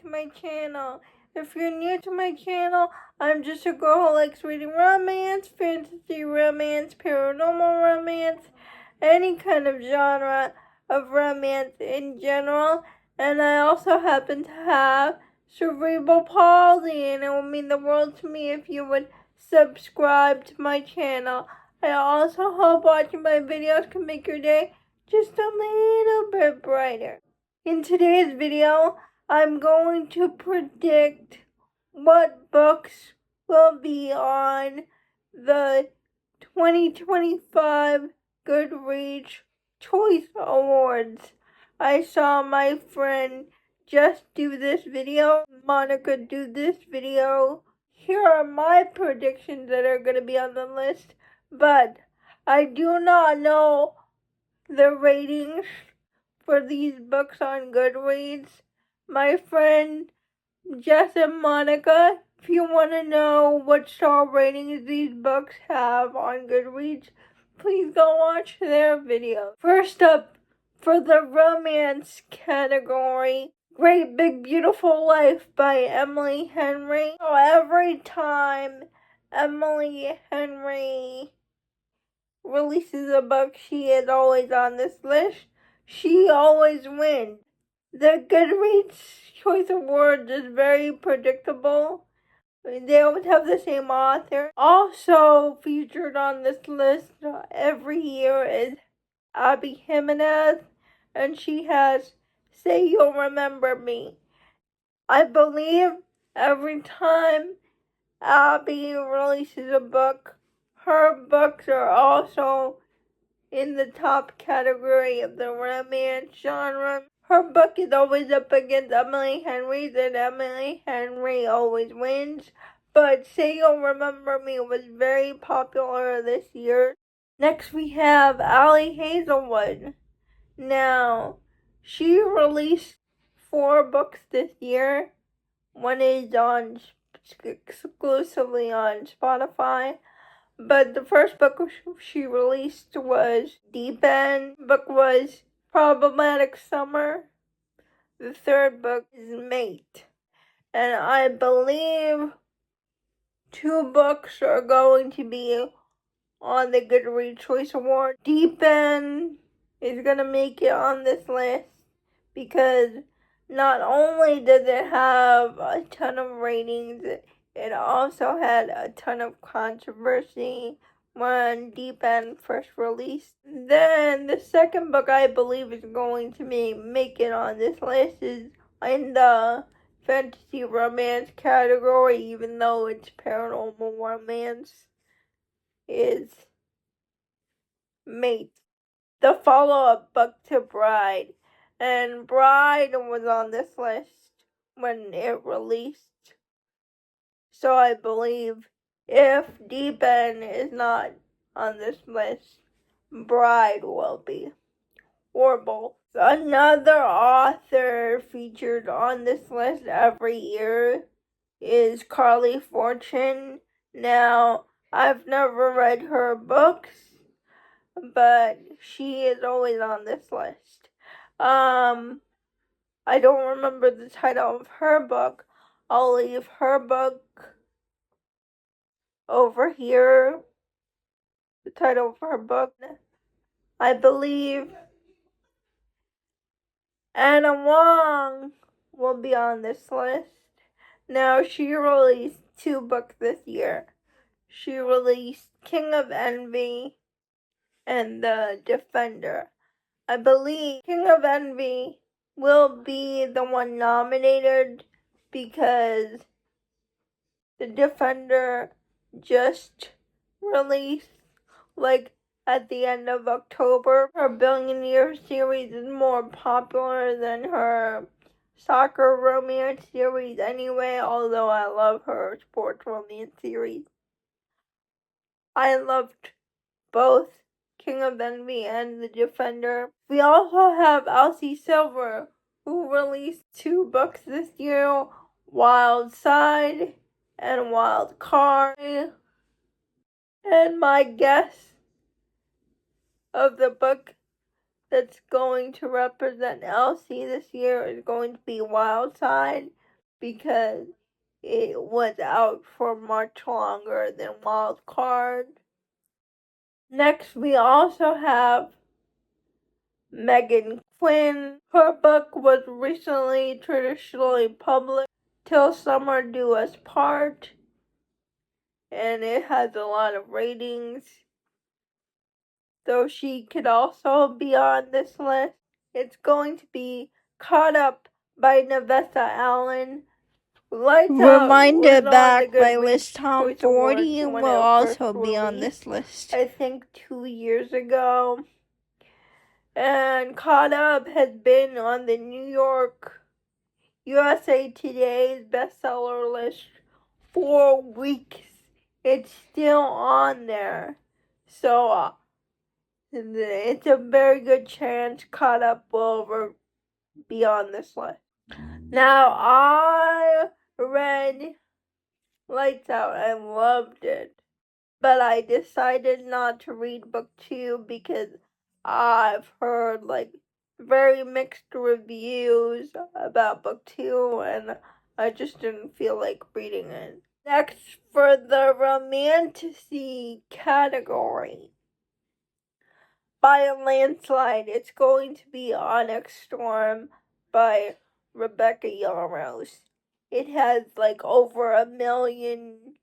to my channel. If you're new to my channel, I'm just a girl who likes reading romance, fantasy romance, paranormal romance, any kind of genre of romance in general. And I also happen to have cerebral palsy, and it would mean the world to me if you would subscribe to my channel. I also hope watching my videos can make your day just a little bit brighter. In today's video, I'm going to predict what books will be on the 2025 Goodreads Choice Awards. I saw my friend Just do this video, Monica do this video. Here are my predictions that are going to be on the list, but I do not know the ratings for these books on Goodreads. My friend Jess and Monica, if you want to know what star ratings these books have on Goodreads, please go watch their video. First up, for the romance category, Great Big Beautiful Life by Emily Henry. So every time Emily Henry releases a book, she is always on this list. She always wins. The Goodreads Choice Awards is very predictable. They always have the same author. Also featured on this list every year is Abby Jimenez, and she has Say You'll Remember Me. I believe every time Abby releases a book, her books are also in the top category of the romance genre. Her book is always up against Emily Henry's, and Emily Henry always wins. But Say You'll Remember Me was very popular this year. Next we have Allie Hazelwood. Now, she released 4 books this year. One is exclusively on Spotify. But the first book she released was Deep End. The book was Problematic Summer. The third book is Mate. And I believe 2 books are going to be on the Goodreads Choice Award. Deep End is going to make it on this list because not only does it have a ton of ratings, it also had a ton of controversy when Deep End first released. Then the second book I believe is going to make it on this list is in the fantasy romance category, even though it's paranormal romance, is Mate, the follow-up book to Bride. And Bride was on this list when it released. So I believe if Deep End is not on this list, Bride will be. Or both. Another author featured on this list every year is Carly Fortune. Now, I've never read her books, but she is always on this list. I don't remember the title of her book. I'll leave her book over here. The title of her book, I believe Anna Wong will be on this list. Now, she released 2 books this year. She released King of Envy and The Defender. I believe King of Envy will be the one nominated because The Defender just released at the end of October. Her Billionaire series is more popular than her soccer romance series anyway, although I love her sports romance series. I loved both King of Envy and The Defender. We also have Elsie Silver, who released 2 books this year, Wild Side and Wild Card. And my guess of the book that's going to represent Elsie this year is going to be Wild Side, because it was out for much longer than Wild Card. Next, we also have Megan Quinn. Her book was recently traditionally published, Till Summer Do Us Part, and it has a lot of ratings. Though she could also be on this list, it's going to be Caught Up by Nevessa Allen. Reminded Back by Liz Tom 40 will also be on this list. I think 2 years ago. And Caught Up has been on the New York USA Today's bestseller list for weeks. It's still on there. So it's a very good chance Caught Up will be on this list. Now, I read Lights Out and loved it, but I decided not to read book 2 because I've heard very mixed reviews about book 2 and I just didn't feel like reading it. Next, for the Romantasy category, by a landslide, it's going to be Onyx Storm by Rebecca Yarros. It has over 1 million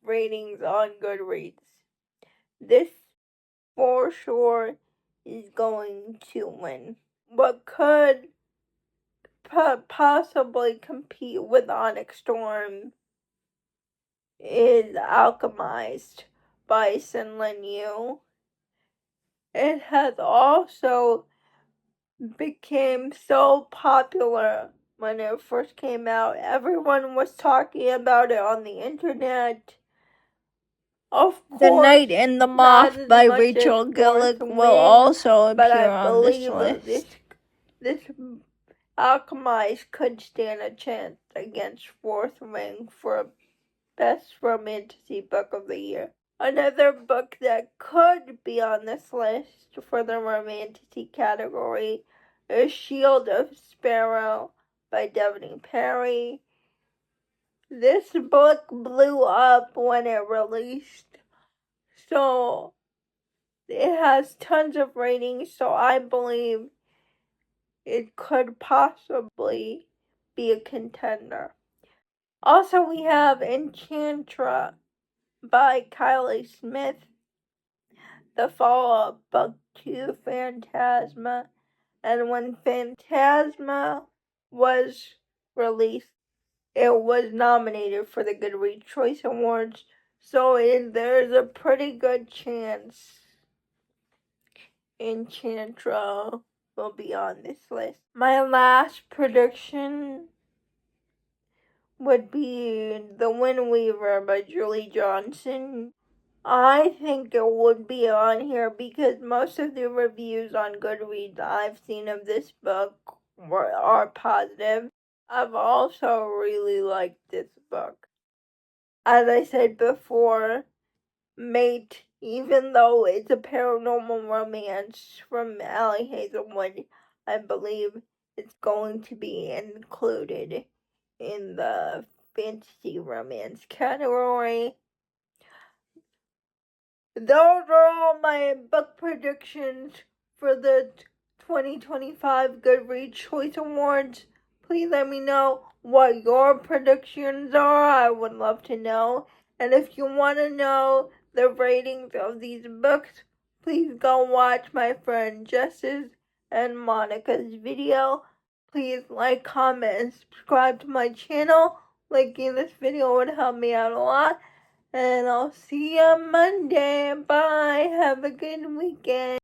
ratings on Goodreads. This for sure is going to win. What could possibly compete with Onyx Storm is Alchemized by Sin-Lin Yu. It has also became so popular when it first came out. Everyone was talking about it on the internet. Of course, The Night and the Moth by Rachel Gillick will also appear on this list. This Alchemized could stand a chance against Fourth Ring for Best Romantasy Book of the Year. Another book that could be on this list for the Romantasy category is Shield of Sparrow by Devney Perry. This book blew up when it released, so it has tons of ratings, so I believe it could possibly be a contender. Also, we have Enchantra by Kylie Smith, the follow-up book to Phantasma, and when Phantasma was released, it was nominated for the Goodreads Choice Awards, so there's a pretty good chance Enchantra will be on this list. My last prediction would be The Wind Weaver by Julie Johnson. I think it would be on here because most of the reviews on Goodreads I've seen of this book are positive. I've also really liked this book. As I said before, Mate, even though it's a paranormal romance from Allie Hazelwood, I believe it's going to be included in the fantasy romance category. Those are all my book predictions for the 2025 Goodreads Choice Awards. Please let me know what your predictions are. I would love to know. And if you want to know the ratings of these books, please go watch my friend Jess's and Monica's video. Please like, comment, and subscribe to my channel. Liking this video would help me out a lot. And I'll see you Monday. Bye. Have a good weekend.